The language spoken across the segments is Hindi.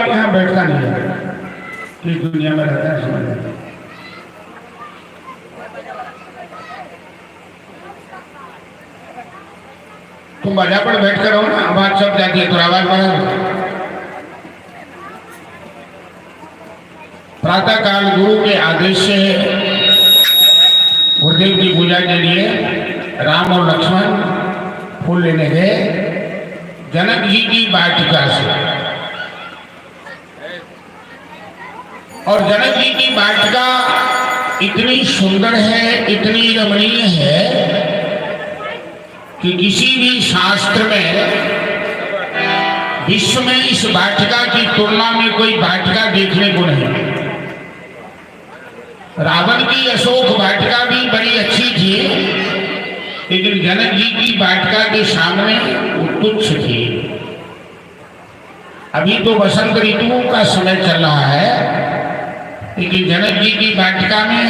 यहाँ बैठता नहीं है, इस दुनिया में रहता है, समझ में। तुम बाजा पर बैठ कर रहो ना, आवाज सब जाती है, तो आवाज बढ़ा। प्रातः काल गुरु के आदेश से गुरुदेव की पूजा के लिए राम और लक्ष्मण फूल लेने गए जनक जी की वाटिका से। और जनक जी की वाटिका इतनी सुंदर है, इतनी रमणीय है कि किसी भी शास्त्र में विश्व में इस वाटिका की तुलना में कोई वाटिका देखने को नहीं। रावण की अशोक वाटिका भी बड़ी अच्छी थी, लेकिन जनक जी की वाटिका के सामने वो तुच्छ थी। अभी तो बसंत ऋतु का समय चल रहा है, लेकिन जनक जी की वाटिका में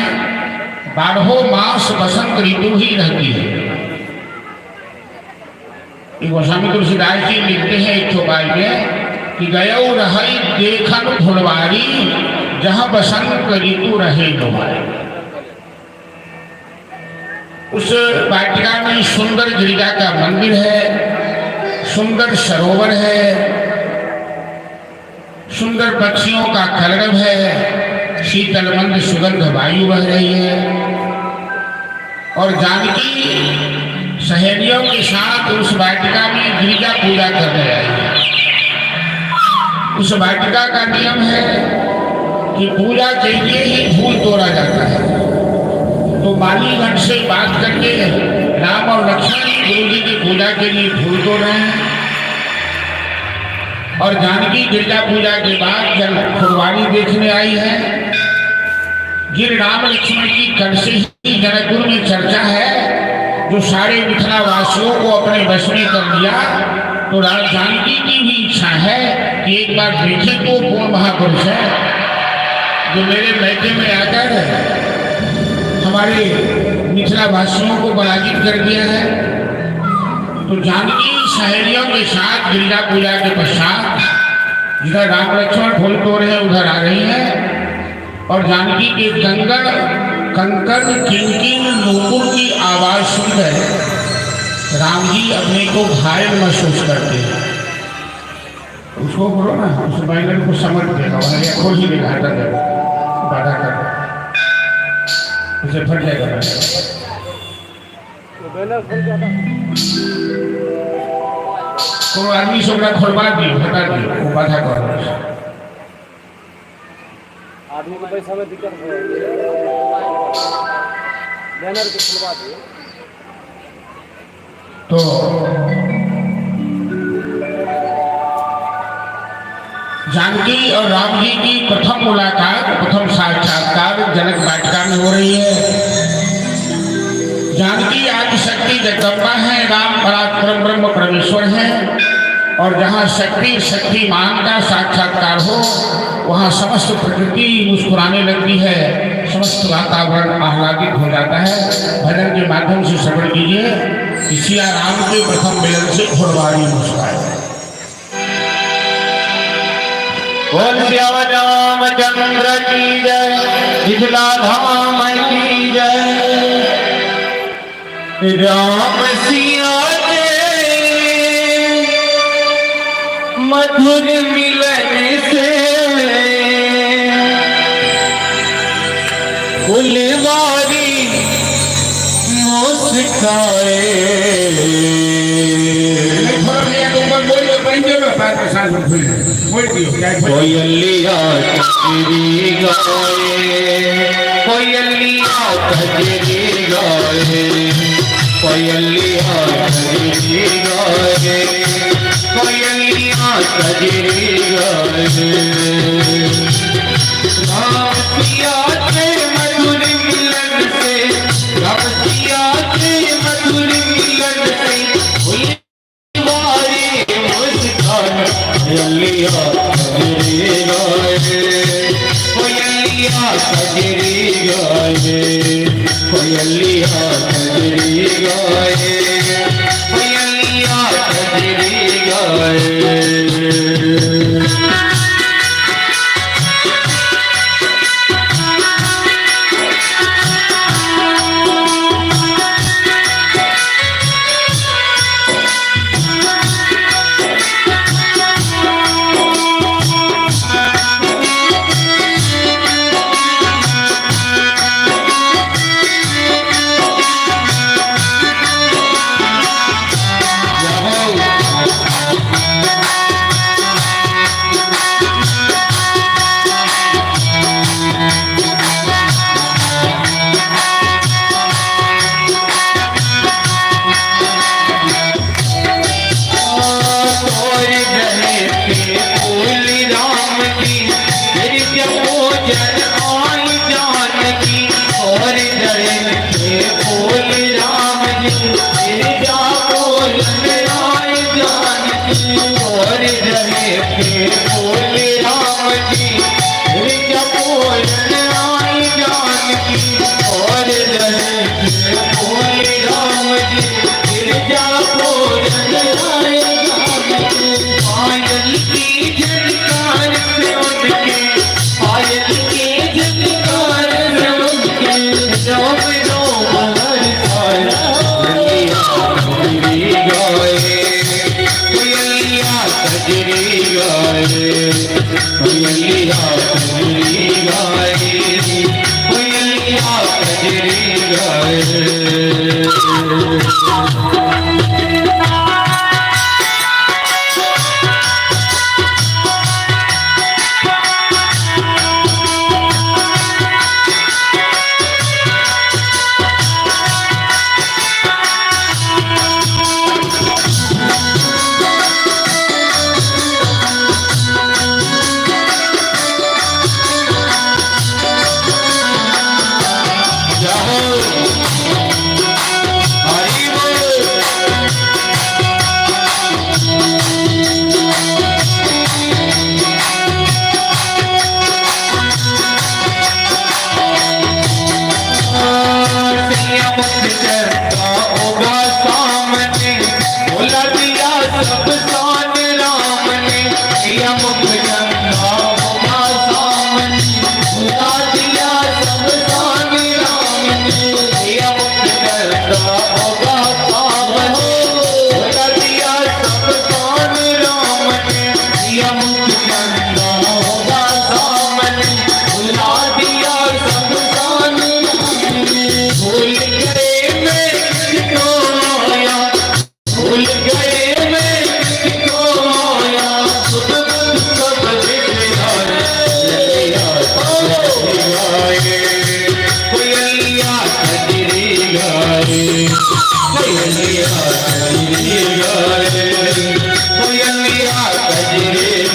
12 मास बसंत ऋतु ही रहती है। गोस्वामी तुलसीदास जी लिखते हैं एक चौपाई में कि गयो रही देखन फुलवारी जहां बसंत ऋतु रहे तुम्हारे। उस वाटिका में सुंदर गिरिजा का मंदिर है, सुंदर सरोवर है, सुंदर पक्षियों का कलरव है, शीतल मंद सुगंध वायु बह रही है। और जानकी सहेलियों के साथ उस वाटिका में गिरिजा पूजा करने आई है। उस वाटिका का नियम है कि पूजा के लिए ही फूल तोड़ा जाता है। तो मालीगढ़ से बात करके राम और लक्ष्मण गुरु जी की पूजा के लिए फूल तोड़ रहे हैं। और जानकी गिरिजा पूजा के बाद जब फुलवारी देखने आई है, गिर राम लक्ष्मण की कल से ही जनकपुर में चर्चा है, जो सारे मिथिला वासियों को अपने वश में कर लिया। तो राज जानकी की भी इच्छा है कि एक बार देखे तो कौन महापुरुष है जो मेरे मैके में आकर हमारे मिथिला वासियों को पराजित कर दिया है। तो जानकी सहेलियों के साथ गिरिजा पूजा के पश्चात जिधर राम लक्ष्मण फूल तोड़ रहे उधर आ रही है। और जानकी के कंकड़ किनकिन नूपुर की आवाज सुनकर राम जी अपने को घायल महसूस करते हैं। उसको बोलो ना, उस बैगन को समझ देगा, उन्हें खोज ही दिखाता है, बाधा कर उसे फट जाएगा। कोई आदमी से खोलवा दियो, हटा दियो, वो बाधा कर। आदमी को पैसा में दिक्कत हो बैनर को खुलवा दे। तो जानकी और राम जी की प्रथम मुलाकात, प्रथम साक्षात्कार जनक वाटिका में हो रही है। जानकी आदि शक्ति जगदम्बा है, राम पराक्रम ब्रह्म परमेश्वर है। और जहाँ शक्ति शक्तिमान का साक्षात्कार हो वहाँ समस्त प्रकृति मुस्कुराने लगती है, समस्त वातावरण आह्लादित हो जाता है। भजन के माध्यम से श्रवण कीजिए कि सिया राम के प्रथम मिलन से फुलवारी मुस्कुराए। बोल श्याम रामचंद्र की जय, मिथिला धाम की जय। राम सिया मधुर मिलन से सिखाए थोड़ा भैया तुम बस बोल दो बन जाओ पैर के साथ में खुल बोल दियो क्या है कोयलिया कजरी गाए कोयलिया कजरी गाए कोयलिया कजरी गाए कोयलिया कजरी गाए रामसिया के मधुर मिलन से रामसिया के मधुर मिलन से हुई बारी मुस्कान कोयलिया कजरी गाए कोयलिया कजरी गाए कोयलिया कजरी गाए कोयलिया कजरी गाए कोयलिया कजरी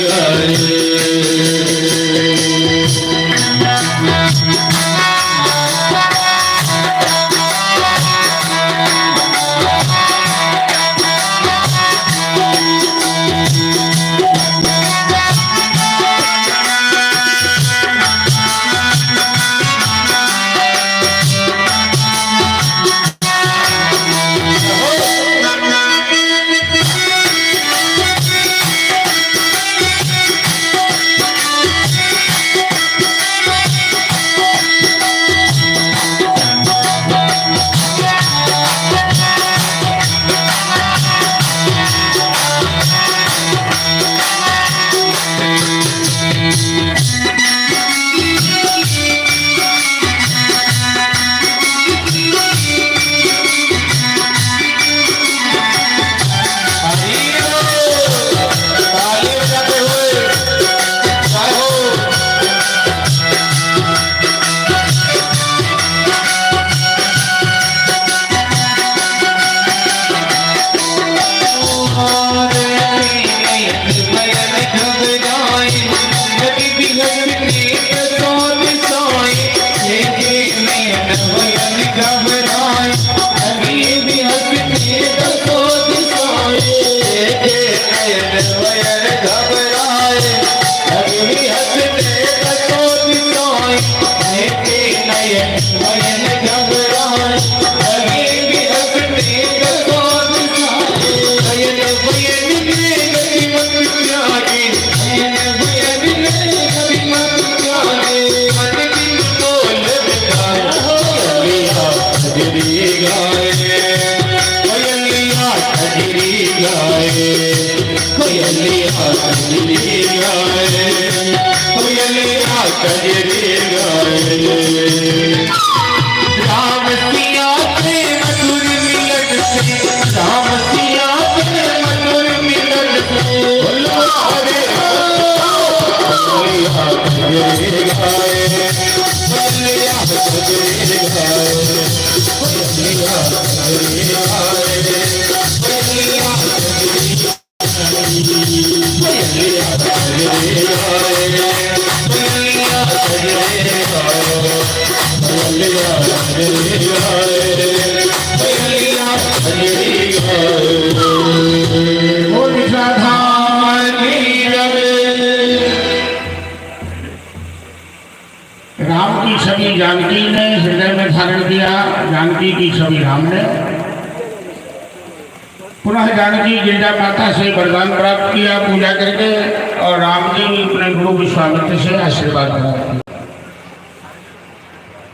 गाए गाए, कोयलिया कजरी गाए। राम सिया के मधुर मिलन से, राम सिया के मधुर मिलन से, बोलवारे कोयलिया कजरी गाए, कोयलिया कजरी गाए, कोयलिया कजरी गाए, कोयलिया कजरी गाए, कोयलिया कजरी गाए, कोयलिया कजरी गाए, कोयलिया कजरी गाए, कोयलिया कजरी गाए। ओ निराधारी रवे। राम की छवि जानकी ने हृदय में धारण किया, जानकी की छवि राम ने। पुनः जानकी गिरजा माता से वरदान प्राप्त किया पूजा करके, और राम जी ने अपने गुरु विश्वामित्र से आशीर्वाद प्राप्त किया।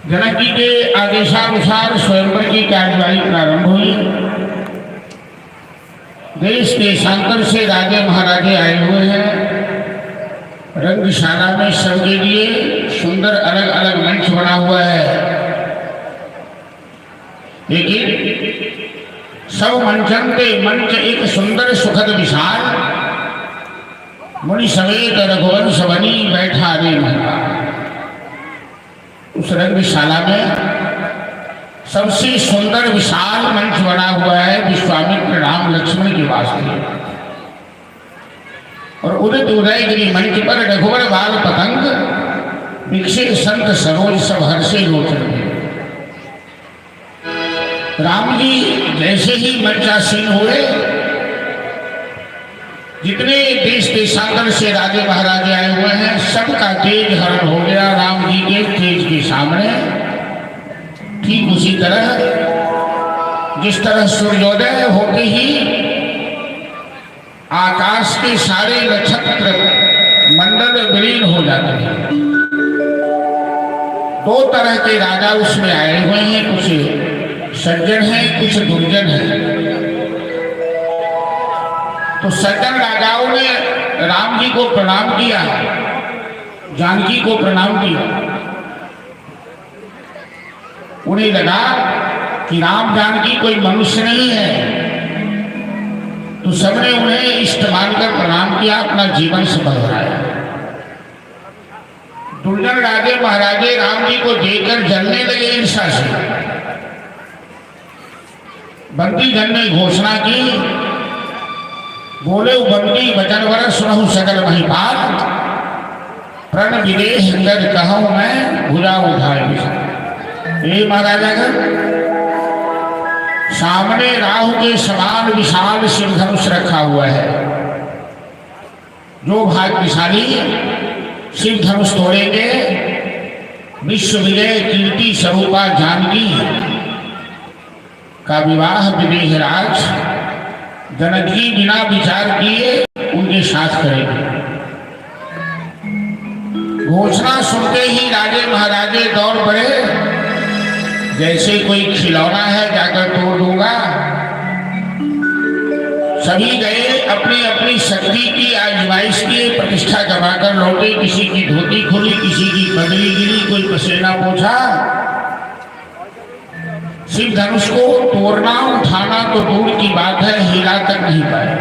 जनक जी के आदेशानुसार स्वयंवर की कार्यवाही प्रारंभ हुई। देश देशांतर से राजे महाराजे आए हुए हैं। रंगशाला में सबके लिए सुंदर अलग अलग मंच बना हुआ है, लेकिन सब मंचन के मंच एक सुंदर सुखद विशाल मुनि समेत रघुवंश बनी बैठा रे महला। उस रंगशाला में सबसे सुंदर विशाल मंच बना हुआ है विश्वामित्र राम लक्ष्मण के वास्ते। और उदित उदयगिरी मंच पर रघुवर बाल पतंग विकसित संत सरोज सब हर्षे लोचन। राम जी जैसे ही मंचासीन हुए, जितने देश देशांतर से राजे महाराजे आए हुए हैं, सबका तेज हरण हो गया राम जी के तेज के सामने। ठीक उसी तरह जिस तरह सूर्योदय होते ही आकाश के सारे नक्षत्र मंडल विलीन हो जाते हैं। दो तरह के राजा उसमें आए हुए हैं, कुछ सज्जन हैं, कुछ दुर्जन हैं। तो सज्जन राजाओं ने राम जी को प्रणाम किया, जानकी को प्रणाम किया। उन्हें लगा कि राम जानकी कोई मनुष्य नहीं है, तो सबने उन्हें इष्ट मानकर प्रणाम किया, अपना जीवन सफल बनाया। दुर्जन राजे महाराजे राम जी को देखकर जलने लगे ईर्ष्या से। बंदी जन ने घोषणा की, बोले बंदी वचन वर सुनहु सकल महिपाल, प्रण विदेह कर कहूं मैं भुजा उठाए। ये महाराजा का सामने राहु के समान विशाल शिव धनुष रखा हुआ है। जो भाग्यशाली शिव धनुष तोड़ेंगे, विश्व विजय कीर्ति स्वरूपा जानकी का विवाह विदेह राज जनक जी बिना विचार किए उनके साथ करेंगे। घोषणा सुनते ही राजे महाराजे दौड़ पड़े, जैसे कोई खिलौना है जाकर तोड़ दूंगा। सभी गए, अपनी अपनी शक्ति की आजमाइश की प्रतिष्ठा जमाकर लौटे। किसी की धोती खुली, किसी की पगड़ी गिरी, कोई पसीना पोंछा। शिव धनुष को तोड़ना उठाना तो दूर की बात है, हिला तक नहीं पाए।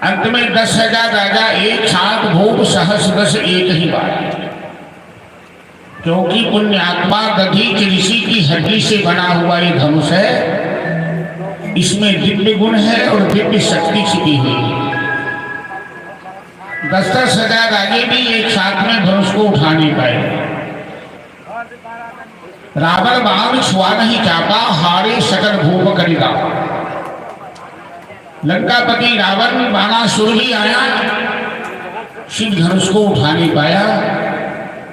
अंत में 10,000 राजा एक साथ भोग सहस 10 एक ही बार। क्योंकि पुण्यात्मा दधीच ऋषि की हड्डी से बना हुआ ये धनुष है, इसमें दिव्य गुण है और दिव्य शक्ति छिपी हुई है। 10,000 राजे भी एक साथ में धनुष को उठा नहीं पाए। रावण बाण छुआ नहीं चापा, हारे सकल भूप करेगा। लंकापति रावण बाणासुर ही आया, शिव धनुष को उठा नहीं पाया।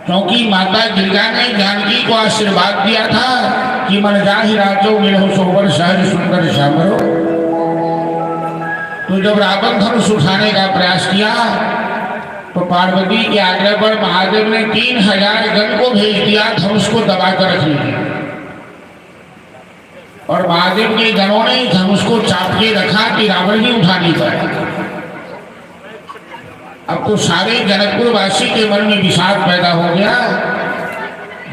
क्योंकि माता गिरिजा ने जानकी को आशीर्वाद दिया था कि मन जाहि राजो मिलहु सोबर सहज सुंदर श्यामरो। तो जब रावण धनुष उठाने का प्रयास किया, तो पार्वती के आग्रह पर महादेव ने 3000 गण को भेज दिया धनुष को दबा कर रखने के लिए। और महादेव के गणों ने धनुष को चाप के रखा कि रावण ही उठा नहीं पाया। अब तो सारे जनकपुर वासी के मन में विषाद पैदा हो गया,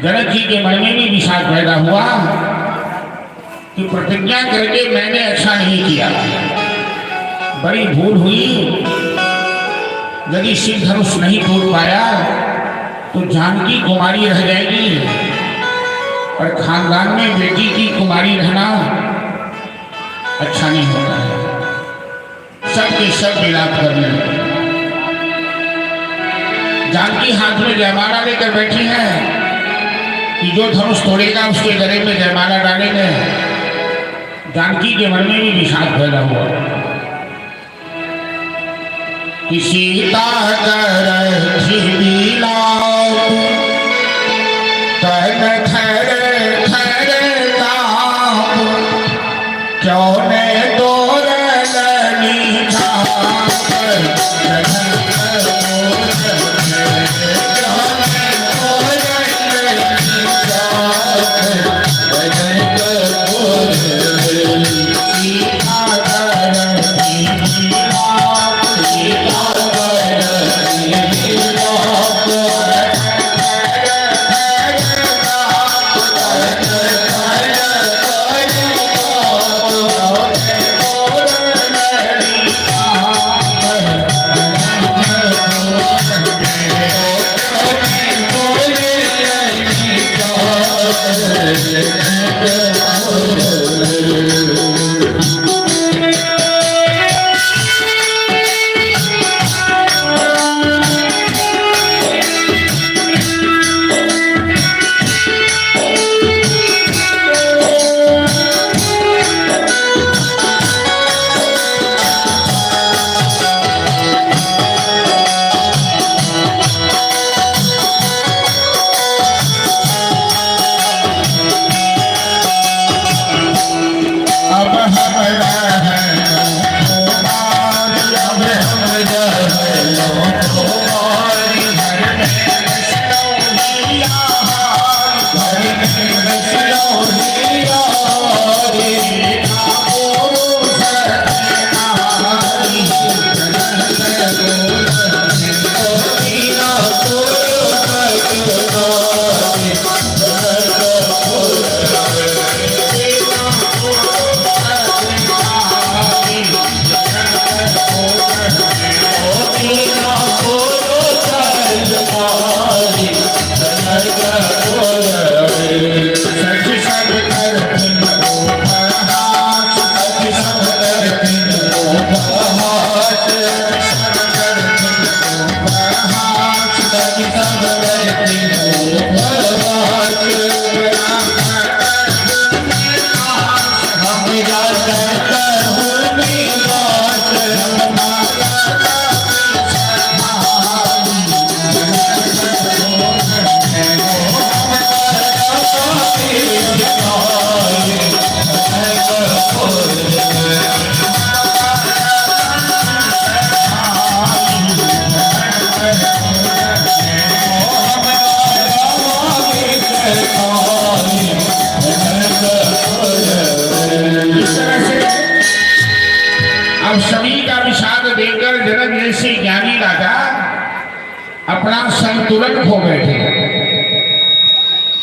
जनक जी के मन में भी विषाद पैदा हुआ कि प्रतिज्ञा करके मैंने अच्छा नहीं किया, बड़ी भूल हुई। यदि शिव धनुष नहीं तोड़ पाया तो जानकी कुमारी रह जाएगी, और खानदान में बेटी की कुमारी रहना अच्छा नहीं होता है। सबके सब विलाप करने लगे। जानकी हाथ में जयमाला लेकर बैठी है कि जो धनुष तोड़ेगा उसके गले में जयमाला डालेंगे। जानकी के मन में भी विषाद पैदा हुआ कि सीता करथि बिलाप तन थर थर काँप, क्यों ने तोरलनि झाँप, अपना संतुलन खो बैठे।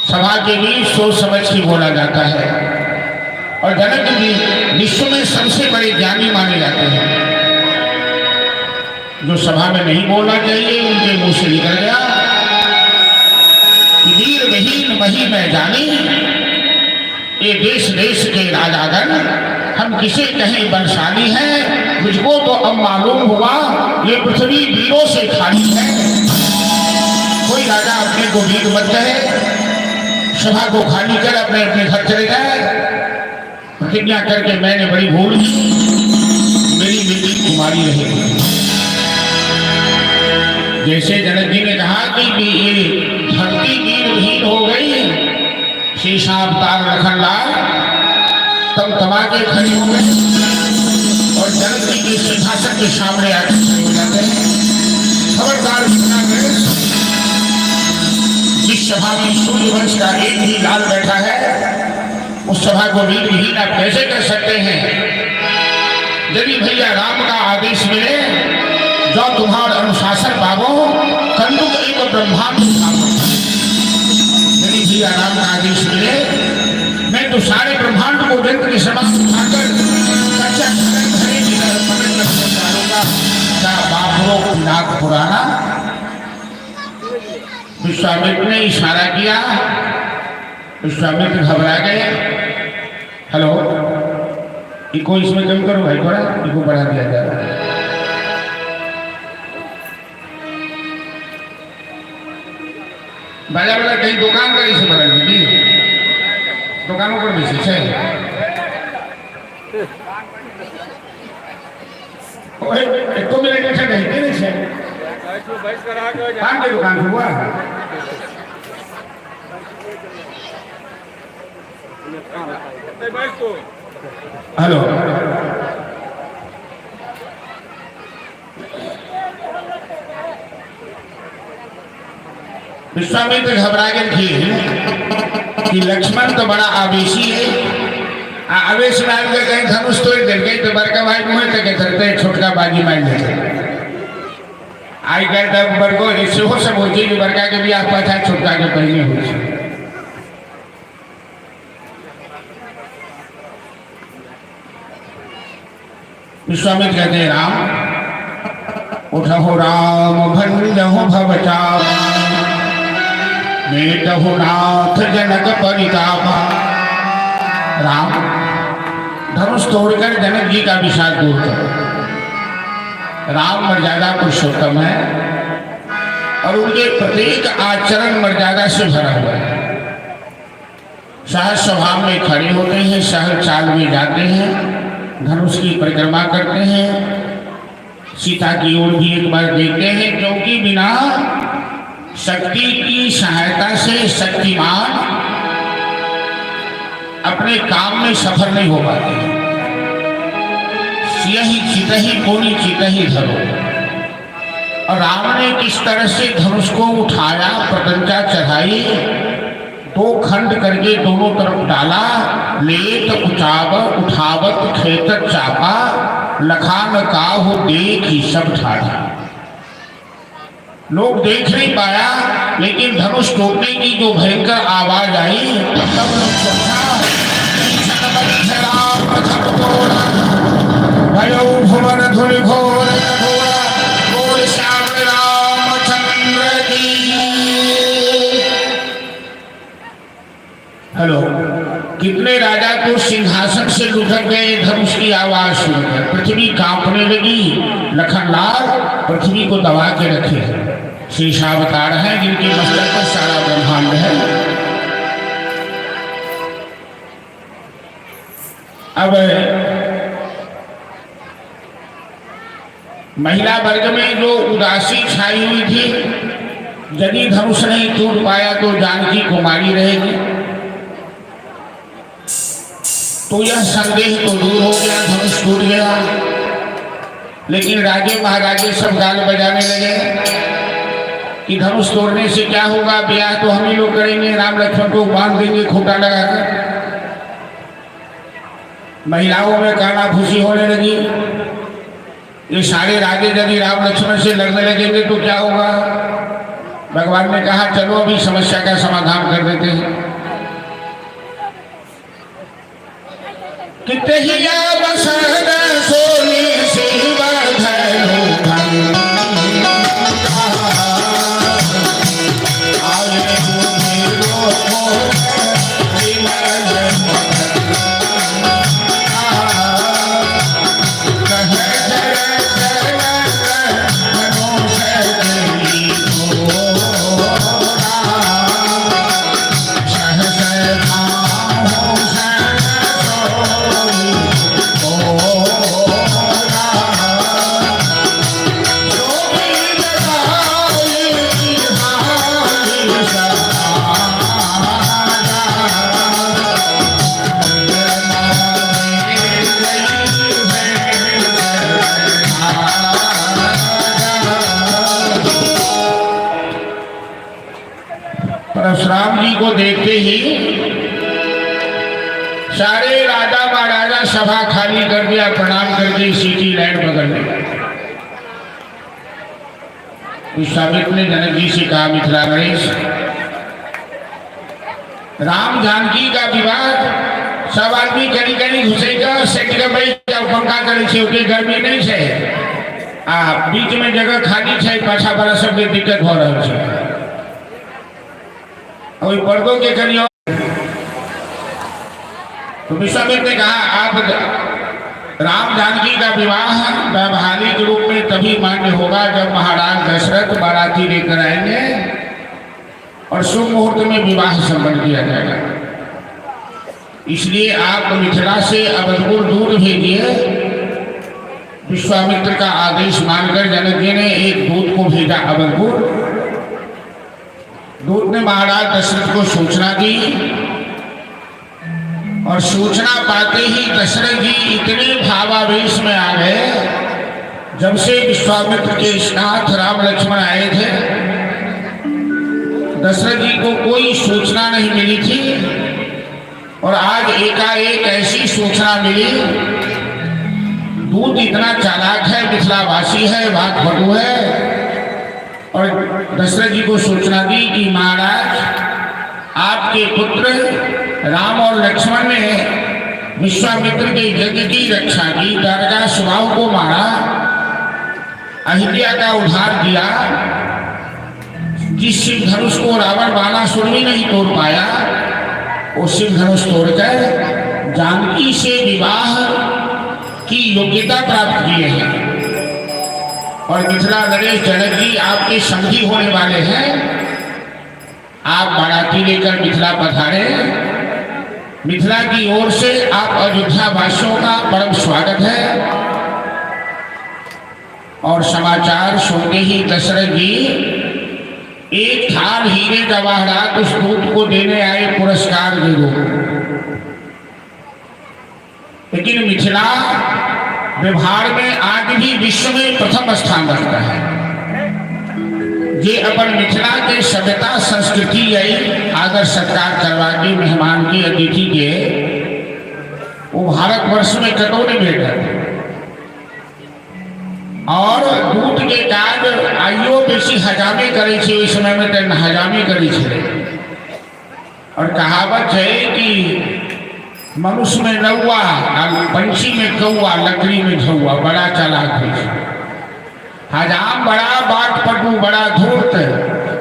सभा के बीच सोच समझ के बोला जाता है, और जनक जी विश्व में सबसे बड़े ज्ञानी माने जाते हैं। जो सभा में नहीं बोलना चाहिए उनके मुंह से निकल गया। वीर बहीन मही में जानी, ये देश देश के राजागण, हम किसे कहें बलशाली हैं। मुझको तो अब मालूम हुआ ये पृथ्वी वीरों से खाली है। कोई राजा अपने को वीर मत कहे, सभा को खाली कर अपने अपने घर चले जाए। प्रतिज्ञा करके मैंने बड़ी भूल की, मेरी बेटी कुमारी रहेगी। जैसे जनक जी ने कहा कि ये धरती वीरहीन हो गई, शीशा अवतार लखनलाल तब तमाके खड़े हो गए और जनक जी के सिंहासन के सामने आकर खड़े हो जाते हैं। खबरदार सुना गए, जिस सभा में सूर्यवंश का एक ही लाल बैठा है उस सभा को वीरहीन आप कैसे कर सकते हैं। यदि भैया राम का आदेश मिले, जो तुम्हारा अनुशासन पावो कंदुक एक ब्रह्मांड मेरी भी आराम का आदेश मिले, मैं तो सारे ब्रह्मांड को यंत्र के समक्ष उठाकर कच्चा घरे की तरह पकड़ कर डालूंगा। क्या बाबरों नाक पुराना। विश्वामित्र ने इशारा किया, विश्वामित्र घबरा गए। हेलो, इको इसमें कम करो भाई, थोड़ा इको बढ़ा दिया जाए। बड़ा बड़ा कहीं दुकान करी से बढ़ा दी, दुकानों पर भी से एक तो मिनट अच्छा नहीं तेरे से पान के दुकान से हुआ हेलो। विश्वामित्र घबरा गए थे कि लक्ष्मण तो बड़ा आवेशी है, आवेश डाल के कहीं धनुष तोड़ दे गई तो बड़का भाई मुँह तक धरते छोटका बाजी मार देते। आई गए तब बड़को इससे हो सब होती कि बड़का के भी आप पाछा छोटका के पहले हो। विश्वामित्र कहते हैं राम उठो राम भंजहु भवचाप मेटहु नाथ जनक परितापा। राम धनुष तोड़कर जनक जी का विषाद दूर करो। राम मर्यादा पुरुषोत्तम है और उनके प्रत्येक आचरण मर्यादा से भरा हुआ है। सहज स्वभाव में खड़े होते हैं, सहज चाल में जाते हैं, धनुष की परिक्रमा करते हैं, सीता की ओर भी एक बार देखते हैं, क्योंकि बिना शक्ति की सहायता से शक्तिमान अपने काम में सफल नहीं हो पाते। यही चित ही कोनी चित ही धरो। और राम ने किस तरह से धनुष को उठाया, प्रतंचा चढ़ाई, दो खंड करके दोनों तरफ डाला, लेत उठावत खेत चापा, लखान काहू देख ही सब ठाड़ा। लोग देख नहीं पाया, लेकिन धनुष टूटने की जो भयंकर आवाज आई तब लोग सोचा भुवन धुनि घोर घोर श्याम रामचंद्र की। हेलो, कितने राजा तो सिंहासन से लुढ़क गए धनुष की आवाज सुनकर। पृथ्वी कांपने लगी। लखनलाल पृथ्वी को दबा के रखे शेषावतार है, जिनके मस्तक पर सारा ब्रह्मांड है। अब महिला वर्ग में जो उदासी छाई हुई थी, यदि धनुष नहीं टूट पाया तो जानकी कुमारी रहेगी, तो यह संदेह तो दूर हो गया, धनुष टूट गया। लेकिन राजे महाराजे सब गाल बजाने लगे कि धनुष तोड़ने से क्या होगा, ब्याह तो हम ही लोग करेंगे, राम लक्ष्मण को बांध देंगे खूंटा लगाकर। महिलाओं में काना फूसी होने लगी। ये सारे राजे यदि राम लक्ष्मण से लड़ने लगेंगे तो क्या होगा। भगवान ने कहा चलो अभी समस्या का समाधान कर देते हैं। कितने ही सोनी परशुराम जी को देखते ही सारे राजा महाराजा सभा खाली कर दिया, प्रणाम करके सीटी लाइन पकड़ लिया। विश्वामित्र ने जनक जी से कहा, मिथिला नरेश, राम जानकी का विवाह सब आदमी कहीं कहीं घुसेगा, सेट के बैठ जाओ, पंखा करे छे, ओके गर्मी नहीं छे, आ बीच में जगह खाली छे, पाछा बड़ा सबके दिक्कत हो रहा है। और पर्दों के करियो। तो विश्वामित्र ने कहा, आप राम जानकी का विवाह वैवाहिक रूप में तभी मान्य होगा जब महाराज दशरथ बाराती लेकर आएंगे और शुभ मुहूर्त में विवाह संपन्न किया जाएगा। इसलिए आप मिथिला से अवधपुर दूत भेजिए। विश्वामित्र का आदेश मानकर जनक जी ने एक दूत को भेजा अवधपुर। दूत ने महाराज दशरथ को सूचना दी और सूचना पाते ही दशरथ जी इतने भावावेश में आ गए। जब से विश्वामित्र के साथ राम लक्ष्मण आए थे, दशरथ जी को कोई सूचना नहीं मिली थी और आज एकाएक ऐसी सूचना मिली। दूत इतना चालाक है, मिथिलावासी है, बात बटू है, और दशरथ जी को सूचना दी कि महाराज आपके पुत्र राम और लक्ष्मण ने विश्वामित्र के यज्ञ की रक्षा की, दरगाह स्वभाव को मारा, अहिल्या का उद्धार किया, जिस शिव धनुष को रावण बाणासुर भी नहीं तोड़ पाया, वो शिव धनुष तोड़कर जानकी से विवाह की योग्यता प्राप्त किए हैं। और मिथिला नरेश जनक जी आपके समधी होने वाले हैं। आप बाराती लेकर मिथिला पधारे। मिथिला की ओर से आप अयोध्या वासियों का परम स्वागत है। और समाचार सुनते ही दशरथ जी एक थाल हीरे जवाहरात उस दूत को देने आए पुरस्कार के रूप। लेकिन मिथिला व्यवहार में आज भी विश्व में प्रथम स्थान रखता है। ये अपन मिथिला के सभ्यता संस्कृति यही आदर सत्कार करवा के मेहमान के अतिथि के वो भारतवर्ष में कतौ नहीं भेटा। और दूत के काज आइयो बेसी हजामे करे छे, ओइ समय में तेन हजामे करे छे। और कहावत है कि मनुष्य में नौवा, पंछी में कौवा, लकड़ी में झौवा, बड़ा चालाक है। हजाम बड़ा, बाट पटू बड़ा धूर्त।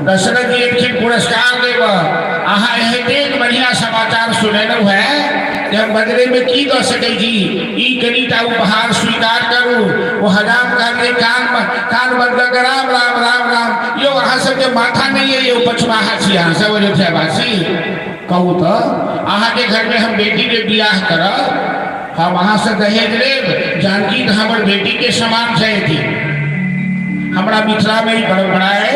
दशरथ जी एक पुरस्कार देव, अहाँ एतेक बढ़िया समाचार सुनेलहुँ है कि हम बदले में की दऽ सकै छी, ई कनिटा उपहार स्वीकार करू। वो हजाम कहले कान बंद कऽ राम राम राम राम। यो अहाँ सबके माथा नहीं है, यो पछवाहा छी अहाँ सब अयोध्यावासी। कहू तो अहाँ के घर में हम बेटी के बियाह करब, हम अहाँ से दहेज लेब। जानकी तो हमर बेटी के समान थी। हमरा मिथिला में ही परंपरा है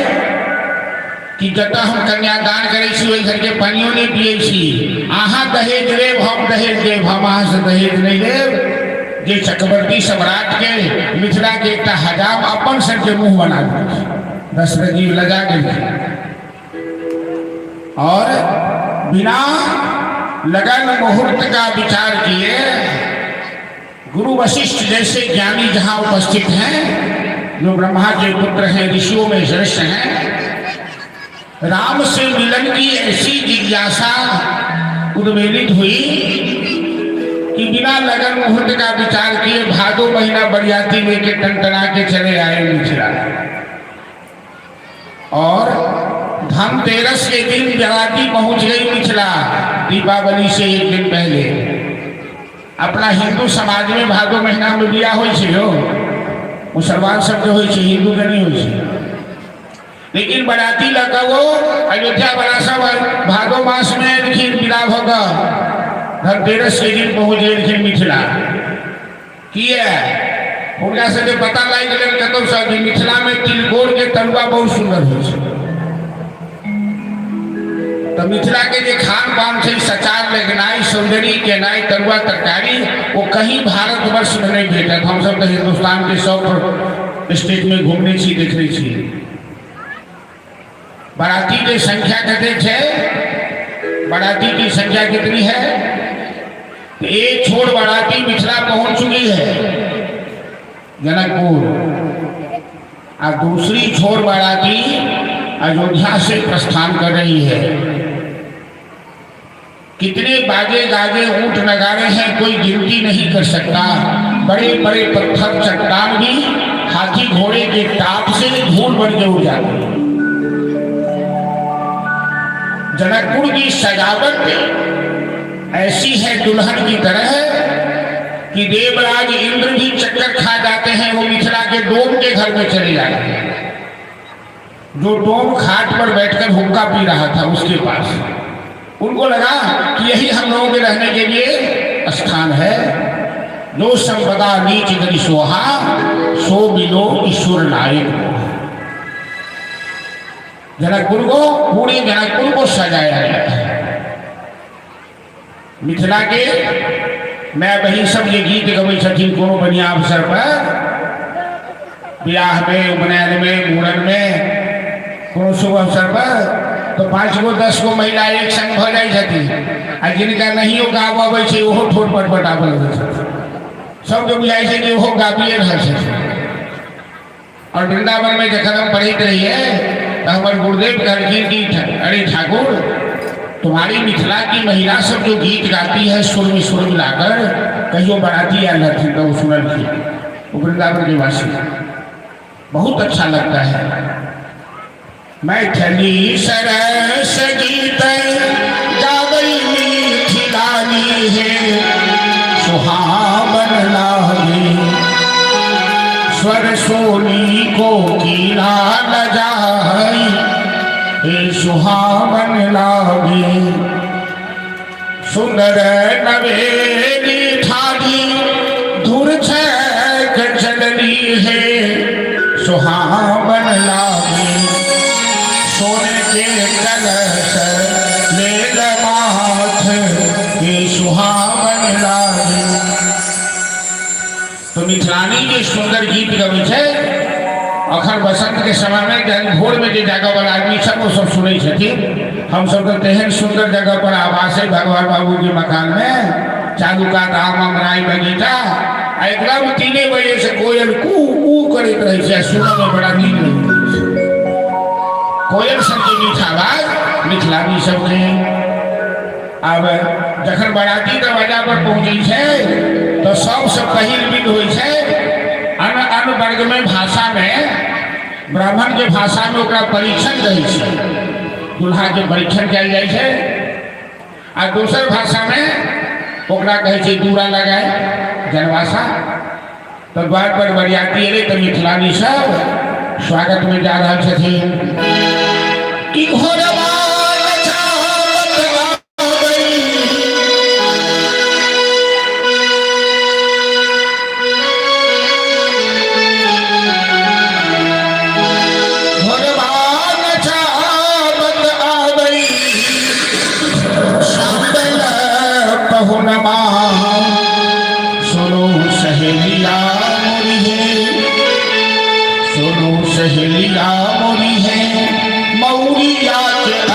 कि जतऽ हम कन्यादान करे छी ओहि घर के पानियो नहीं पिए छी। अहाँ दहेज लेब, हम दहेज देब, हम अहाँ से दहेज नहीं लेब। जे चक्रवर्ती सम्राट के मिथिला के एक हजाम अपन सर के मुंह बना दिया। दशरथ जी लजा गए और बिना लगन मुहूर्त का विचार किए गुरु वशिष्ठ जैसे ज्ञानी जहां उपस्थित हैं, जो ब्रह्मा के पुत्र हैं, ऋषियों में श्रेष्ठ हैं, राम से मिलन की ऐसी जिज्ञासा उद्वेलित हुई कि बिना लगन मुहूर्त का विचार किए भादो महीना बरियाती लेके टनटना के चले आए मिथिला। और धनतेरस के दिन बराती पहुंच गई मिथिला, दीपावली से एक दिन पहले। अपना हिंदू समाज में भादो महीना में बियाह होई छे, मुसलमान सब के होई छे, हिंदू के नहीं होई छे। लेकिन बराती लगा वो अयोध्या वाला सब भादो मास में लेकिन विलाप होगा। धनतेरस के दिन पहुंच गए लेकिन मिथिला किए उनका से पता लग गया कतौ सब मिथिला में तिलकोर के तरुआ बहुत सुंदर हो। तो मिथिला के जो खान पान से सचार लगनाई, सौंदर्य के नाई, तरुआ तरकारी वो कहीं भारतवर्ष में नहीं भेटत। हम सब तो हिंदुस्तान के 100 स्टेट में घूमने छी, देखने छी। बाराती की संख्या कहते थे, बाराती की संख्या कितनी है? एक छोड़ बाराती मिथिला पहुंच चुकी है जनकपुर। और दूसरी छोर बाराती अयोध्या से प्रस्थान कर रही है। कितने बाजे गाजे ऊंट नगारे हैं कोई गिनती नहीं कर सकता। बड़े बड़े पत्थर चट्टान भी हाथी घोड़े के टाप से धूल बन के उड़ जाते हैं। जनकपुर की सजावट ऐसी है दुल्हन की तरह कि देवराज इंद्र भी चक्कर खा जाते हैं। वो मिथिला के डोम के घर में चले जाते हैं। जो डोम खाट पर बैठकर हुक्का पी रहा था उसके पास उनको लगा कि यही हम लोगों के रहने के लिए स्थान है। जो संपदा नीच गति सोहा सो बिलो ईश्वर नायक। जनकपुर को पूरे जनकपुर को सजाया गया है। मिथिला के मैं वही सब ये गीत गवे छठी कोनो बढ़िया अवसर पर ब्याह में उपनयन में मुड़न में कोनो शुभ अवसर पर तो 5 गो 10 गो महिला एक संग भ जाई छथिन आ जिनका नहीं गाब अबै छै ओहो ठोर पटपटाबल रहै छथिन। सब जो बुझाई छै कि ओहो गाबिए रहल छथिन। और वृंदावन में जखन हम पढ़ते रहिए तो हमारे गुरुदेव कहलखिन कि अरे ठाकुर तुम्हारी मिथिला की महिला सब जो गीत गाती है सुर मिलाकर कहियो बाराती आयल हथिन तो सुनल थी वृंदावन के वासी बहुत अच्छा लगता है। मैथिली सरस गीत गावई मिथिलानी है सुहावन लागे स्वर सोनी को कीला न जाई हे सुहावन लागे सुंदर नवेली थाली धुर छक चलनी है सुहावन लागे सोने के कलश लेल माथ ये सुहावन लागे। तो मिथिलानी के सुंदर गीत गबै छै। अखन बसंत के समय में जहन भोर में जो जगह वाला आदमी सब वो सब सुनै छथिन। हम सब तो तेहन सुंदर जगह पर आवास है भगवान बाबू के मकान में चालू का आम अमराई बगीचा एकदम 3 बजे से कोयल कू कू करैत रहै छै। सुनय में बड़ा नीक लगैत छै। कोयल सबके मीठा आवाज मिथिलानी सबके। अब जखन बाराती दरवाजा पर पहुँचे छै तो सबसे पहिल विध होइ छै अन्य वर्ग में भाषा में ब्राह्मण के भाषा में ओकरा परीक्षण रहै छै। दूल्हा के परीक्षण कयल जाइ छै आ दोसर भाषा में ओकरा कहै छै दूरा लगाए जनवासा। तो द्वार पर बरियाती एलै तो मिथिलानी सब स्वागत में जा रहा छथिन कि घोरवा सहेलिया मोरी है मौरिया के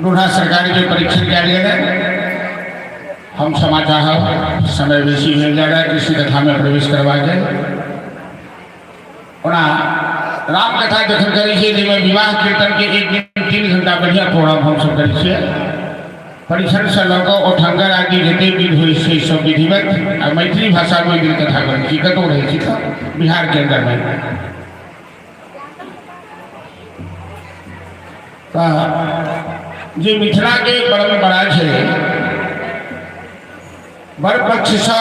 बूढ़ा सरकार के परीक्षण किया गया हम समाचार समय बेसी मिल जा रहा है कृषि कथा में प्रवेश करवा के राम कथा जखन करें विवाह कीर्तन के एक दिन 3 घंटा बढ़िया प्रोग्राम हम सब करें परीक्षण से लग ओठंगर आदि जते विध हुई से सब विधिवत और मैथिली भाषा में दिन कथा करें कतौ रहे बिहार के अंदर में जे मिथिला के परंपरा है बर पक्ष से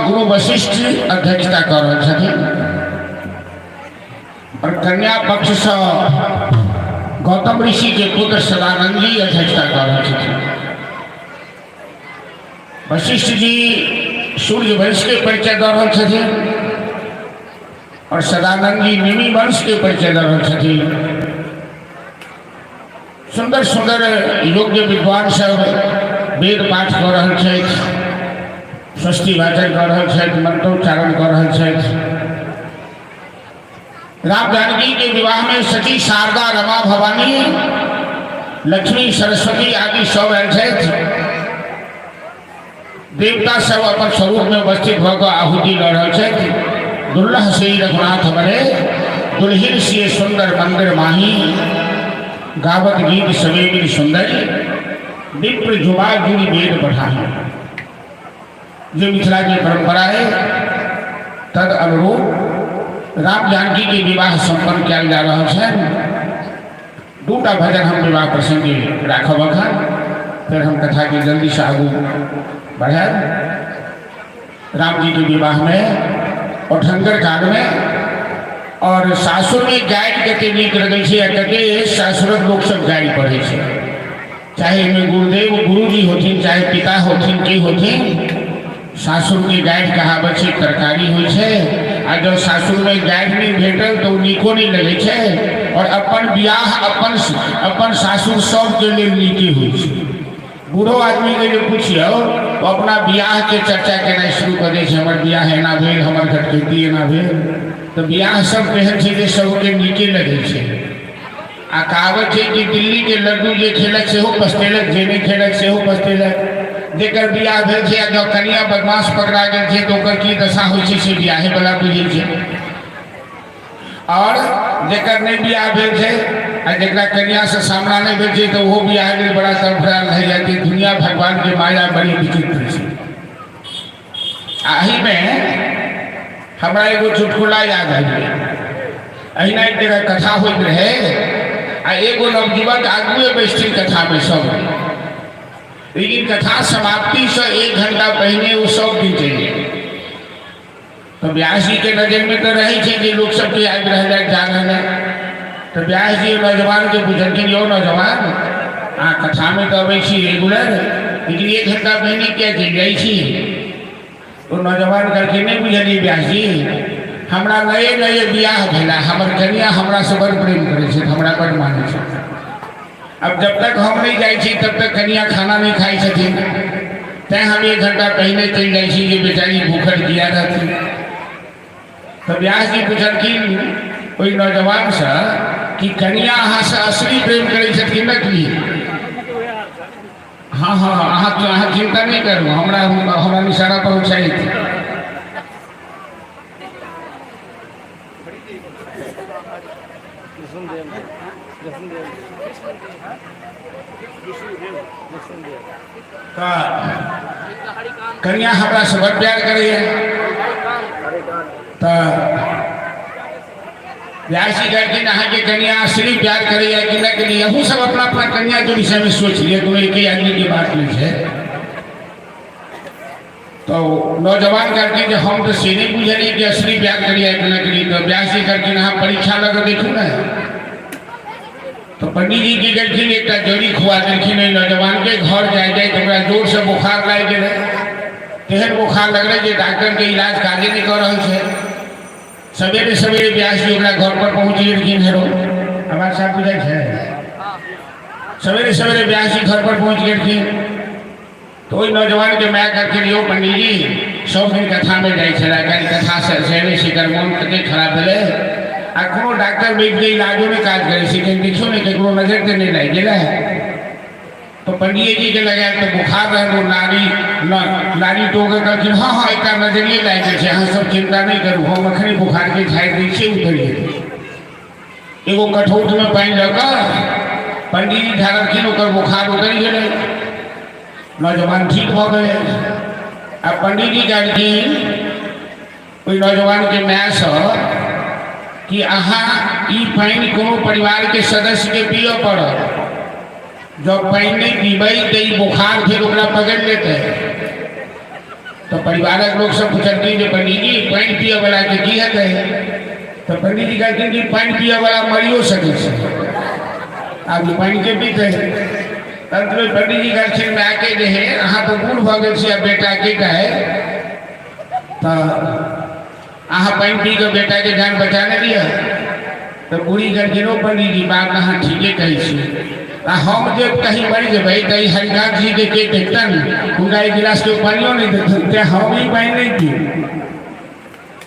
गुरु वशिष्ठ अध्यक्षता कर रहे थे और कन्या पक्ष से गौतम ऋषि के पुत्र सदानंद जी अध्यक्षता कर रहे थे। वशिष्ठ जी सूर्य वंश के परिचय दे रहे थे और सदानंद जी निमि वंश के परिचय दे रहे थे। सुंदर सुंदर योग्य विद्वान सब वेद पाठ कर रहे थे, स्वस्ति वाचन कर रहे थे, मंत्रोच्चारण कर रहे थे। राम जानकी के विवाह में सती शारदा रमा भवानी लक्ष्मी सरस्वती आदि सब आए थे। देवता सब अपन स्वरूप में उपस्थित होकर आहुति ल रहे थे। दुर्लभ से रघुनाथ बने दुल्हिन से सुंदर मंदिर माही गावत गीत सवेगिर सुंदरी विप्र जुबा जुड़ी वेद बढ़ाई। जो मिथिला की परंपरा है तद अनुरूप राम जानकी के विवाह संपन्न किया जा रहा है। 2टा भजन हम विवाह प्रसंग राखब फिर हम कथा के जल्दी से आगू बढ़े। राम जी के विवाह में ओठंगर काल में और सासुर में गाइड कते नीक लगे कते सासुरक लोग सब गाइड पढ़े चाहे इनमें गुरुदेव गुरु जी होथिन चाहे पिता होथिन के होथिन सासुर के गाइड कहावत से तरकारी हो जब सासुर में गाइड नहीं भेटल तो नीको नहीं लगे और अपन बियाह अपन सासुर सबके लिए नीके हो। बूढ़ो आदमी के जो पूछियो तो अपना बियाह के चर्चा करना शुरू कर दे हमर बियाह एना भेल हमर घटकती एना भेल तो बियाह सब कहन सबके नीके लगे आ कहावत है कि दिल्ली के लड्डू जे खेलक से पछतेलक जे नहीं खेलक से पछतेलक जेकर बियाह भेल जब कनिया बदमाश पकड़ा गए तो की दशा हो से बियाहे वाला बुझे और जेकर नहीं बियाह भेल आ जरा कन्या से सामना नहीं भेल तो वो बियाह में बड़ा तड़फड़ाल रह जाती। दुनिया भगवान के माया बड़ी विचित्र है। आही में हमारा एगो चुटकुला याद आ गया। अहिना एक जगह कथा होते रहे आ एगो नवजुवक आगुए बैठती कथा में सब लेकिन कथा समाप्ति से 1 घंटा पहले वो सब दिन चाहिए। तो व्यास जी के नजर में तो रही थे कि लोग सबके आगे रह जाए जा रहे तो व्यास जी नौजवान के पूछलखिन यो नौजवान कथा में तो अबै छी रेगुलर लेकिन 1 घंटा पहले क्या चल जाइ छी। तो नौजवान करके नहीं बुझलिए व्यास जी हमरा नए नए बियाह भेला हमर कन्या हमरा से बड़ प्रेम करे छै हमरा बड़ माने छै। अब जब तक हम नहीं जाइ छी तब तक कन्या खाना नहीं खाई छथिन तैं हम 1 घंटा पहले चल जाइ छी जे बेचारी भूखल किया रहती। तो व्यास जी पूछलखिन ओई नौजवान से कि कन्या अहाँ से असली प्रेम करे छथिन नकली। हाँ हाँ अहाँ चिंता नहीं करू हमरा निशाना पर उछाई थी। कन्या हमरा से बड़ प्यार करे तो व्यास जी कहते अहाँ के कन्या असली प्यार करे कि न करी यहू सब अपना अपना कन्या के विषय में सोच लिए तो एक ही आदमी की बात नहीं है। तो नौजवान करके कि हम तो से नहीं बुझलिए कि असली प्यार करिए कि न करी। तो व्यास जी करके अहाँ परीक्षा लगा देखू ना। तो पंडित जी की गलखिन एक जोड़ी खुआ देलखिन नौजवान के घर जाए तो जोर से बुखार लाग गए तेहन बुखार लग रहे डॉक्टर के इलाज काजे नहीं कर रहा है। सवेरे सवेरे व्यास जी घर पर पहुँच गेलखिन हेरो हमारे साथ बुझे है। सवेरे सवेरे व्यास जी घर पर पहुँच गेलखिन तो वही नौजवान के मैं करके लियो पंडित जी सब दिन कथा में जाए कथा से शिकर मन कते खराब भेले आ कोनो डॉक्टर बैठ के इलाजों में काज करे लेकिन देखियो ने केकरो नजर से नहीं लग गया है। तो पंडित जी के लगा तो बुखार रहे नारी टोके कहथिन हाँ हाँ एक नजरिए लाग गए अहाँ सब चिंता नहीं करू हम अखनी बुखार के झाड़ि दै छियै उतरिए। एगो कठोट में पानी लगा पंडित जी ढारलखिन ओकर बुखार उतर गए नौजवान ठीक भ गए। आ पंडित जी कहलखिन ओई नौजवान के माय से कि अहाँ ई पानी कोनो परिवार के सदस्य के पियो पड़त जब पानी नहीं पीबै तो बुखार फिर ओकरा पकड़ लेते। तो परिवारक लोग सब पूछलखिन जे पंडित जी पानी पिए वाला के की हेतै। तो पंडित जी कहलखिन कि पानी पिए वाला मरियो सकै छै आब पानी के पीते। तब पंडित जी कहलखिन माय के जे है अहाँ तो बूढ़ भ गेल छी बेटा के कहे तो अहाँ पानी पी के बेटा के जान बचा नहीं दिया। तो बूढ़ी कहलखिन ओ पंडित जी बात अहाँ ठीके कहै छी हम जब कहीं मर जेबै तो हरिकांत जी के देखतन उनका 1 गिलास के पानियो नहीं देखते हम ही पानी नहीं पी।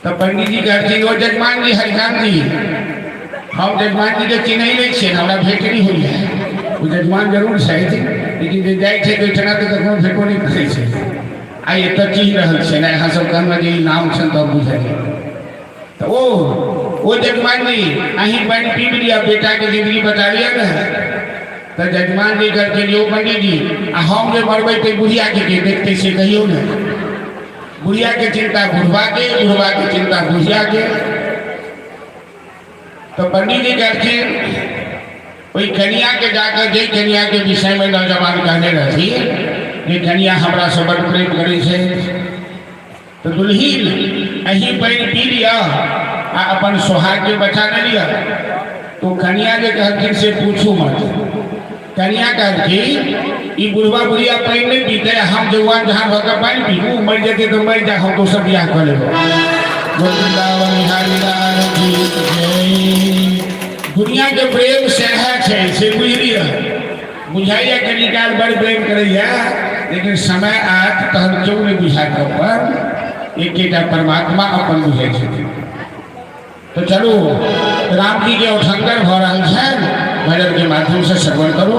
तो पंडित जी कहते वो जजमान जी हरिकांत जी हम जजमान जी के चिन्ह नहीं छे हमरा भेट नहीं हुई है। वो जजमान जरूर शायद लेकिन जे जाए थे तो इतना तो कखनो भेटो नहीं करे छे आई एत चिन्ह रहल छे ना अहाँ सब कहना जे नाम छन तब बुझलिए। तो वो जजमान जी अहीं पानी पी लिया बेटा के जिंदगी बचा लिया ना। तो जजमान जी करके लियो पंडित जी हम जो मरबै तो बुढ़िया के देखते से कहियो ना। बुढ़िया के चिंता बुढ़वा के चिंता बुढ़िया के। तो पंडित जी कहलखिन वही कन्या के जाकर जे कन्या के विषय में नौजवान कहने रही जे कन्या हमरा से बड़ प्रेम करे छे। तो दुल्हीन अहीं पानी पी लिया आ अपन सोहाग के बचा नहीं लिया। तो कन्या के कहलखिन से पूछू मत। कन्या कहलखिन ई बुढ़वा बुढ़िया पानी नहीं पीते हम जवान जहाँ होकर पानी पीबू मर जाते तो मर जा हम तो सब बियाह कर लेबो। दुनिया के प्रेम सह से बुझलिए बुझाइए कनी काल बड़ प्रेम करैया लेकिन समय आत तहन क्यों नहीं बुझा कर एक परमात्मा अपन बुझे छथिन। तो चलू राम जी के उठंकर भ रहल छनि भजन के माध्यम से श्रवण करो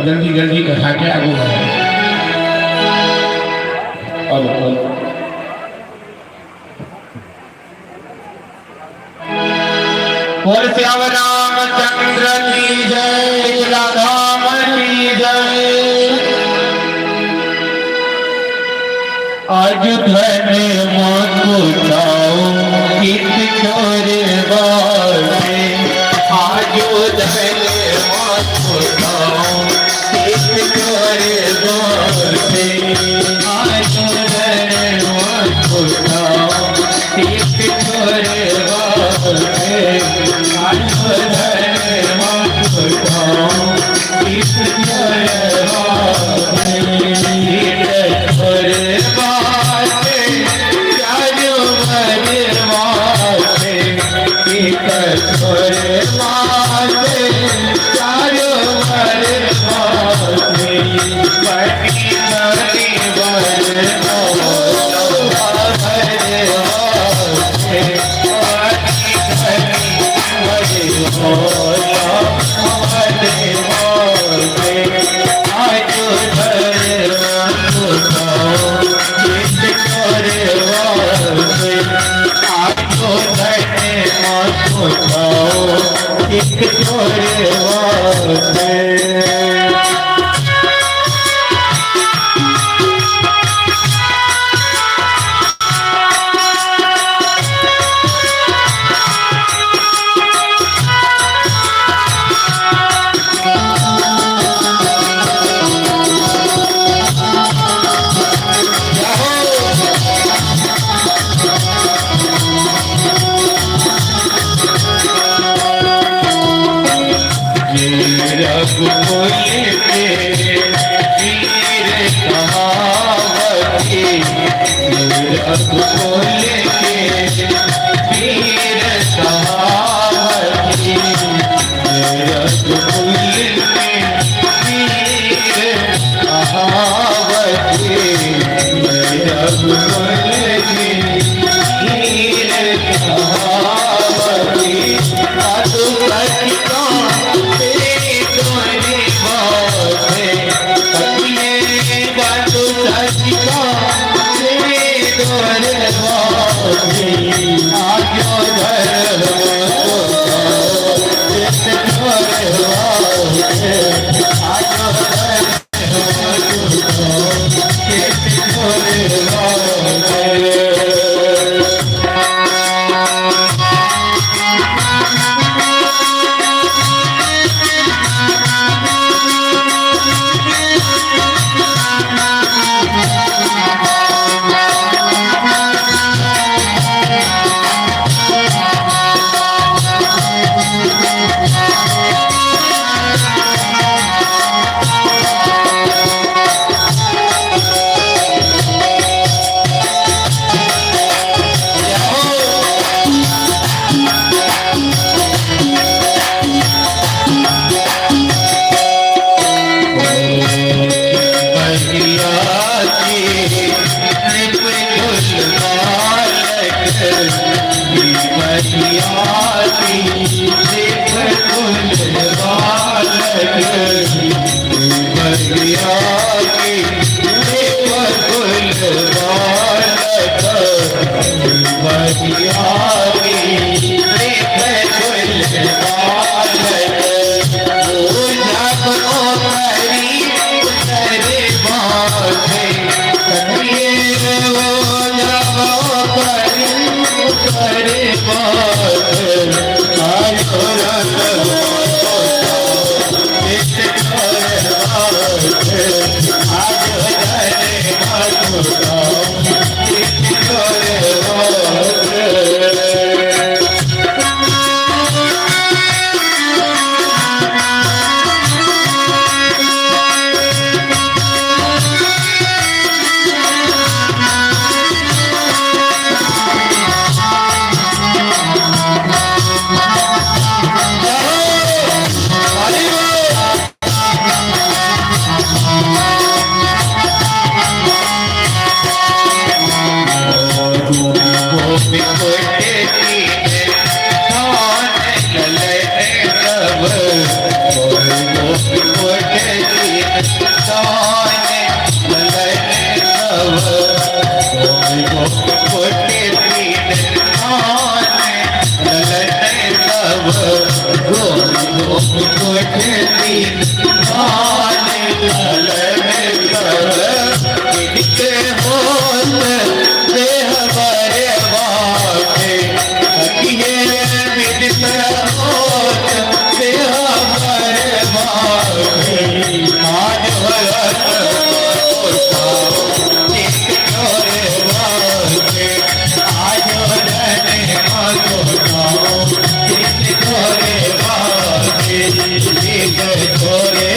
जल्दी जल्दी कथा के आगे बढ़ो। और श्याम रामचंद्र की जय राधाम की जय। आज धन मत जाओ कित छोरे बाटे आज धन मत जाओ कित छोरे बाटे Tore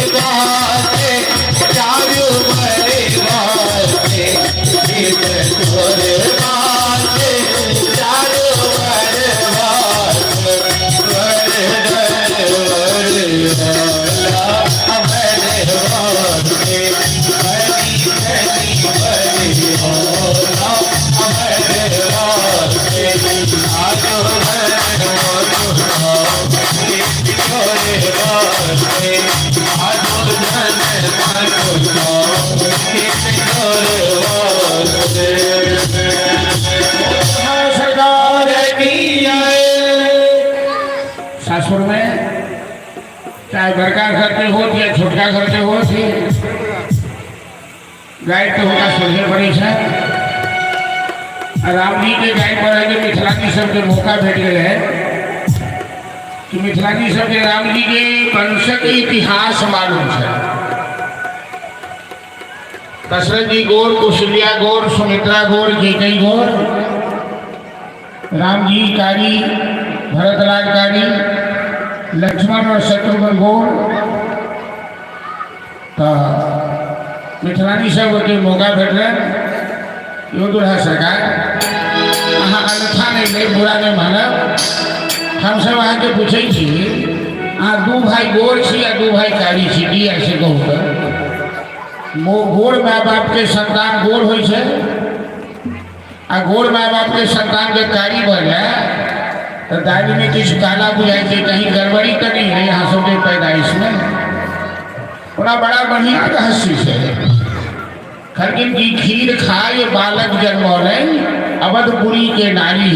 होती या छोटका घर के होती गाय तो उनका सोझे पड़ी है। राम जी के गाय पर है मिथिलानी सब के मौका भेट गए है कि मिथिलानी सब के राम जी के वंश के इतिहास मालूम है। दशरथ जी गौर, कौशल्या गौर, सुमित्रा गौर, कैकेयी गौर, राम जी कारी, भरतलाल कारी, लक्ष्मण और शत्रुघ्न गौर। तो मिथिलानी सब के मौका भेट रहे यो दूल्हा सरकार अहाँ अन्यथा नहीं ले बुरा नहीं मानब। हम सब अहाँ के पूछे छी अहाँ दू भाई गोर छी या दू भाई कारी छी की ऐसे कहू तो गोर माय बाप के संतान गोर होइ छै आ गोर माय बाप के संतान के कारी बन जाए तो दादी में किछु काला बुझाई छै कहीं गड़बड़ी तो नहीं है यहाँ सबके पैदाइश में। बड़ा बड़ा बढ़िया रहस्य है। खरगिन की खीर खाए बालक जन्मौले अवधपुरी के नारी।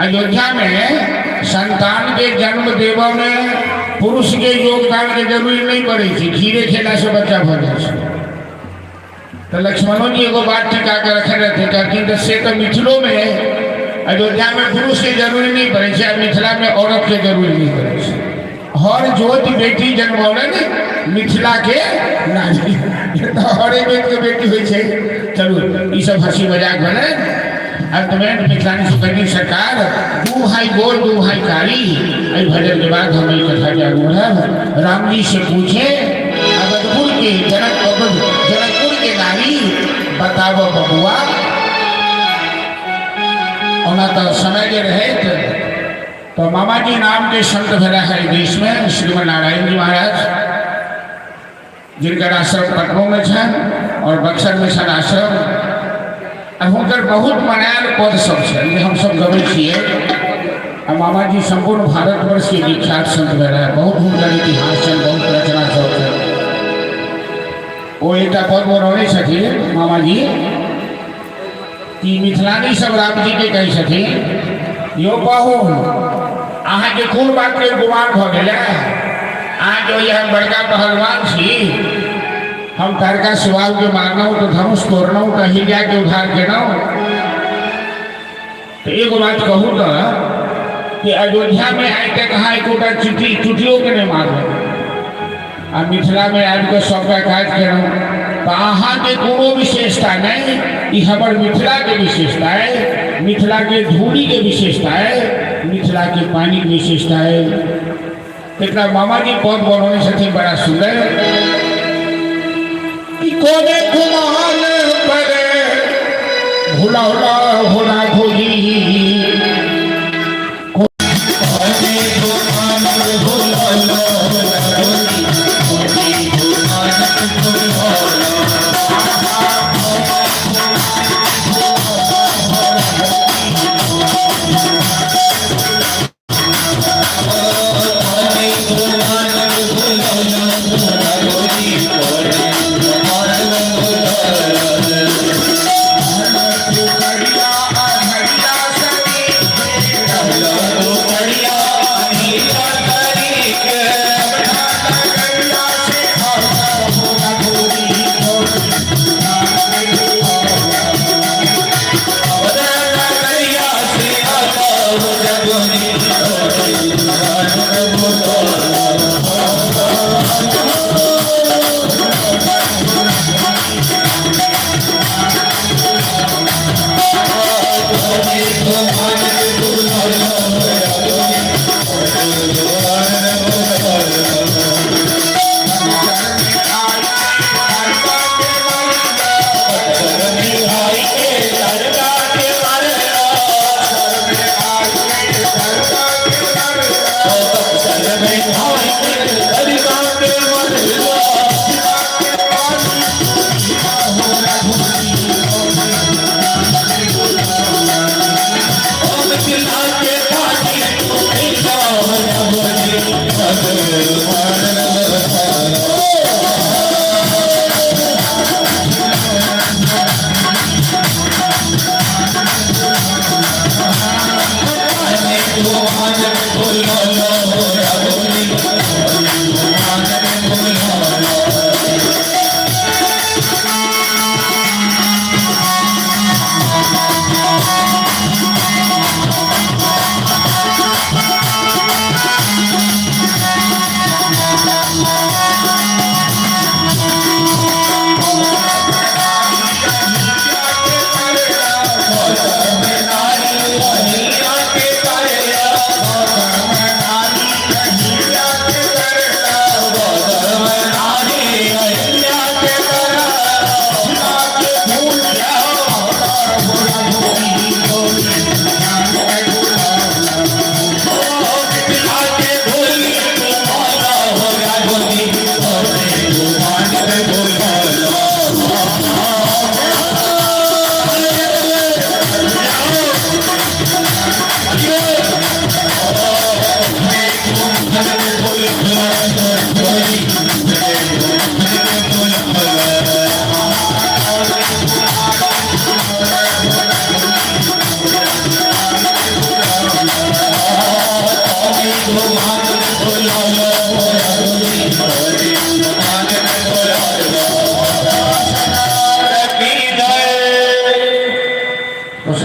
अयोध्या में संतान के जन्म देव में पुरुष के योगदान के जरूरी नहीं पड़े थी, खीरे खेला से बच्चा हो जाए। तो लक्ष्मणों जी एगो बात टिका के रखे रहते कहती से तो मिथिलों में अयोध्या में पुरुष के जरूरी नहीं पड़े थे, मिथिला में औरत के जरूरी नहीं पड़े थे। हर जोत बेटी जन्मौले मिथिला के नारी तो हर एक के बेटी हुई है। चलो ये सब हंसी मजाक बने। अंत में मिथिलानी सुकन्या सरकार दू भाई गोर दू भाई कारी। भजन के बाद हम कथा के आगू बढ़ब। राम जी से पूछे अवधपुर के जनकपुर के नारी बताओ बबुआ ओना तो समय जे रहे तो मामा जी नाम के संत भरा है देश में श्रीमन नारायण जी महाराज जिनका आश्रम पटनों में छन और बक्सर में छन आश्रम। हुनकर बहुत मनायल पद सब है हम सब गवे छे। मामा जी संपूर्ण भारतवर्ष के विख्यात संत भरा है। बहुत हुनकर इतिहास है, बहुत रचना सब है। वो एक पद बनौने छथिन मामा जी कि मिथिलानी सब राम जी के कही छथिन यो कहू अहाँ के कोन बात के गुमान भ गेल अहाँ जो यह बड़का पहलवान छी हम तारका शिवाल के मारना तो धनुष तोड़ना कहीं जाके उधार देना। तो एक बात कहूँ तो कि अयोध्या में आए तक कहाँ एक चुटियों के नहीं मार आ मिथिला में आके सबका काज करूँ तो अहाँ के कोनो विशेषता नहीं। ये हमारे मिथिला के विशेषता है, मिथिला के धूली के विशेषता है, मिथिला के पानी की विशेषता है। एक मामा जी पद बनौने से बड़ा सुंदर कोने कुमार परे भुला भुला खोजी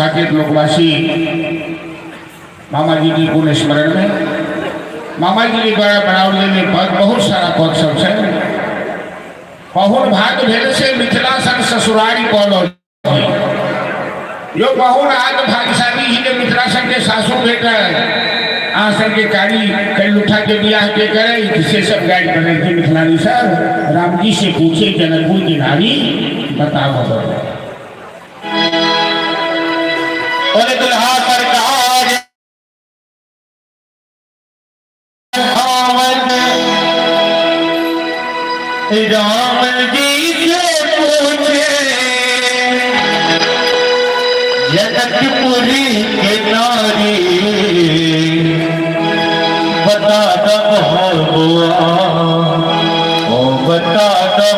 साकेत लोकवासी मामा जी की गुण स्मरण में मामा जी के द्वारा बनावल में पद बहुत सारा पद सब है। पहुन भाग भेल से मिथिला सन ससुरारी कौलो यो पहुन आज भाग्यशाली ही के मिथिला सन के सासू बेटा आसन के कारी कई लुठा के बियाह के करे से सब गाइड बने थे मिथिलानी सर राम जी से पूछे जनकपुर की नारी बताओ और दुल्हा सरकार राम जी से पूछे जनकपुरी के नारी बता दो बुआ ओ बता दो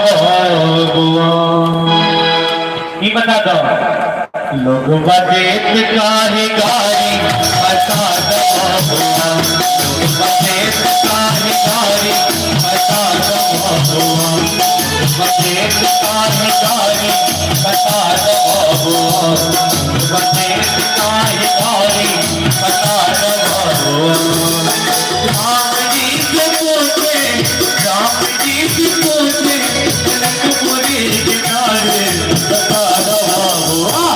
बुआ ये बता दो लोग बदेत काहे गारी बता दो बुआ लोग बदेत काहे गारी बता दो बुआ बदेत काहे गारी बता दो बुआ बदेत काहे गारी बता दो बुआ राम जी से पूछे राम जी से पूछे जनकपुरी के नारे बता दो बुआ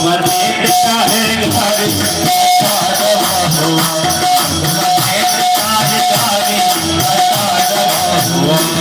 बदेत काहे गारी बता दो बुआ बदेत काहे गारी बता दो बुआ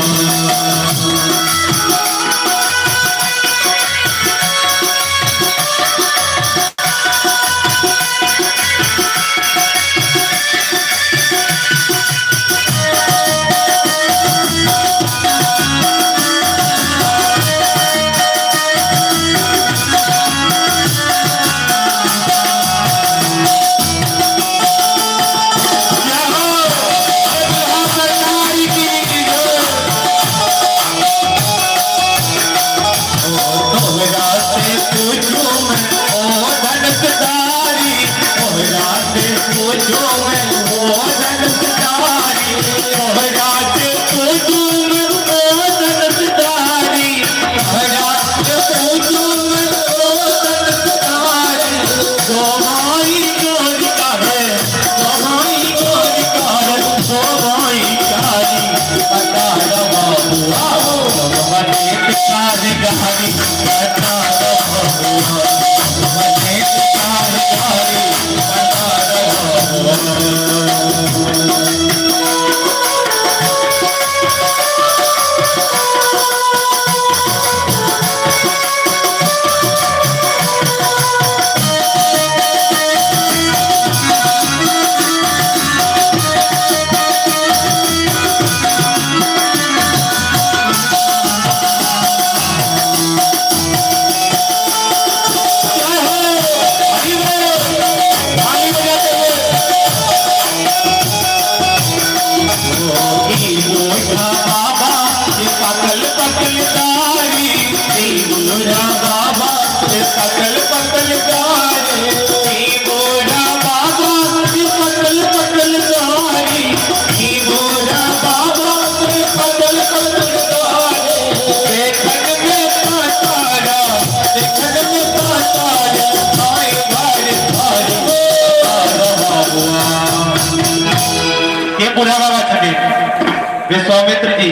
विश्वामित्र जी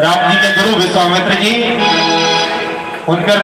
राम जी के गुरु विश्वामित्र जी उनकर